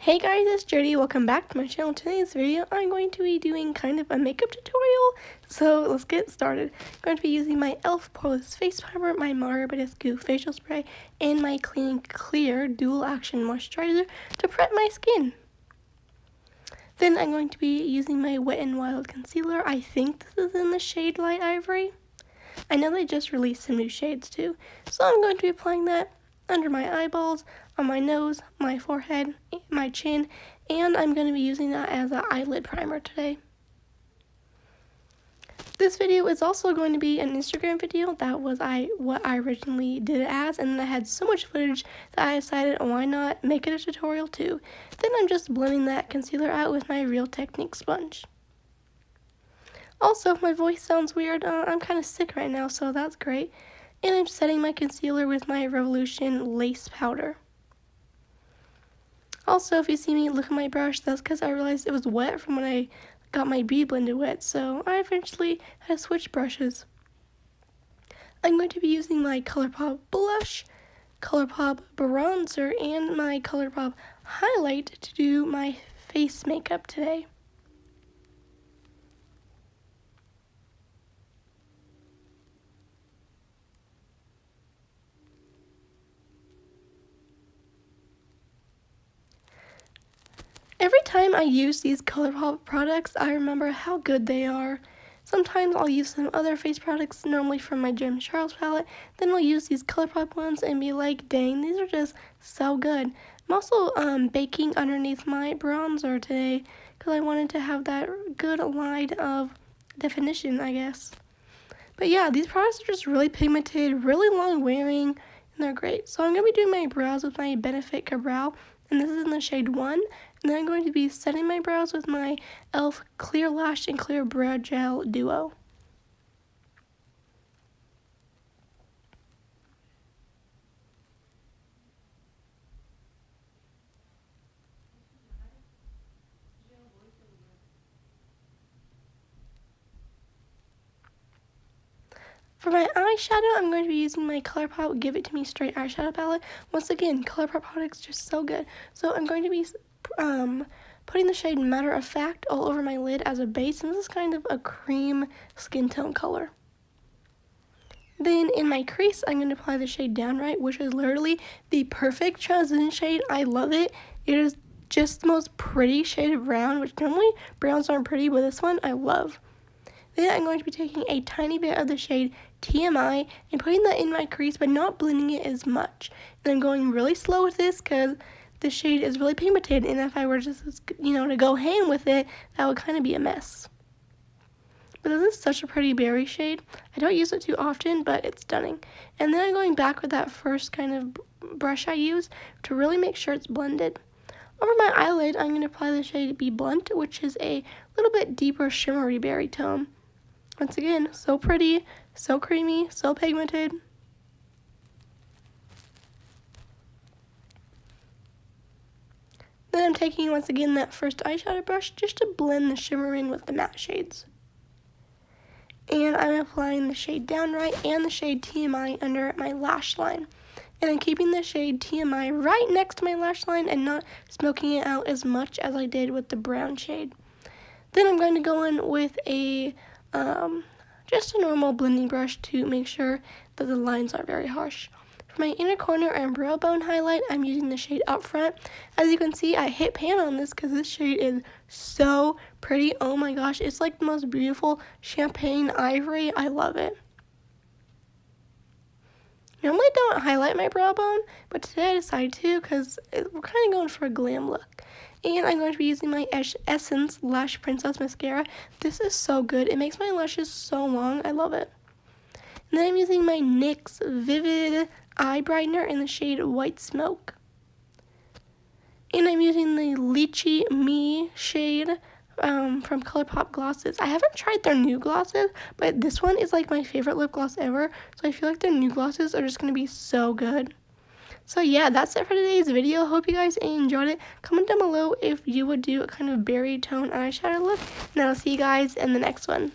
Hey guys, it's Jody. Welcome back to my channel. Today's video, I'm going to be doing kind of a makeup tutorial. So let's get started. I'm going to be using my e.l.f. Poreless Face Primer, my Mara Badescu Facial Spray, and my Clean Clear Dual Action Moisturizer to prep my skin. Then I'm going to be using my Wet n Wild Concealer. I think this is in the shade Light Ivory. I know they just released some new shades too. So I'm going to be applying that under my eyeballs, on my nose, my forehead, my chin, and I'm going to be using that as an eyelid primer today. This video is also going to be an Instagram video. That was what I originally did it as, and then I had so much footage that I decided, why not make it a tutorial too. Then I'm just blending that concealer out with my Real Technique sponge. Also, if my voice sounds weird, I'm kind of sick right now, so that's great. And I'm setting my concealer with my Revolution Lace Powder. Also, if you see me look at my brush, that's because I realized it was wet from when I got my Beauty Blender wet, so I eventually had to switch brushes. I'm going to be using my Colourpop blush, Colourpop bronzer, and my Colourpop highlight to do my face makeup today. Every time I use these Colourpop products, I remember how good they are. Sometimes I'll use some other face products, normally from my James Charles palette, then I'll use these Colourpop ones and be like, dang, these are just so good. I'm also baking underneath my bronzer today, because I wanted to have that good line of definition, I guess. But yeah, these products are just really pigmented, really long wearing, and they're great. So I'm going to be doing my brows with my Benefit Brow, and this is in the shade 1. And then I'm going to be setting my brows with my e.l.f. Clear Lash and Clear Brow Gel Duo. For my eyeshadow, I'm going to be using my Colourpop Give It To Me Straight Eyeshadow Palette. Once again, Colourpop products are just so good. So I'm going to be putting the shade Matter of Fact all over my lid as a base, and this is kind of a cream skin tone color. Then in my crease, I'm going to apply the shade Downright, which is literally the perfect transition shade. I love it. It is just the most pretty shade of brown, which normally browns aren't pretty, but this one I love. Then I'm going to be taking a tiny bit of the shade TMI and putting that in my crease, but not blending it as much. And I'm going really slow with this because the shade is really pigmented, and if I were just, to go ham with it, that would kind of be a mess. But this is such a pretty berry shade. I don't use it too often, but it's stunning. And then I'm going back with that first kind of brush I used to really make sure it's blended. Over my eyelid, I'm going to apply the shade Be Blunt, which is a little bit deeper shimmery berry tone. Once again, so pretty, so creamy, so pigmented. Then I'm taking, once again, that first eyeshadow brush just to blend the shimmer in with the matte shades. And I'm applying the shade Downright and the shade TMI under my lash line. And I'm keeping the shade TMI right next to my lash line and not smoking it out as much as I did with the brown shade. Then I'm going to go in with a just a normal blending brush to make sure that the lines aren't very harsh. For my inner corner and brow bone highlight, I'm using the shade Upfront. As you can see, I hit pan on this because this shade is so pretty. Oh my gosh, it's like the most beautiful champagne ivory. I love it. Normally I don't highlight my brow bone, but today I decided to because we're kind of going for a glam look. And I'm going to be using my Essence Lash Princess Mascara. This is so good. It makes my lashes so long. I love it. And then I'm using my NYX Vivid Eye Brightener in the shade White Smoke. And I'm using the Lychee Me shade from Colourpop glosses. I haven't tried their new glosses, but this one is like my favorite lip gloss ever. So I feel like their new glosses are just going to be so good. So yeah, that's it for today's video. Hope you guys enjoyed it. Comment down below if you would do a kind of berry tone eyeshadow look. And I'll see you guys in the next one.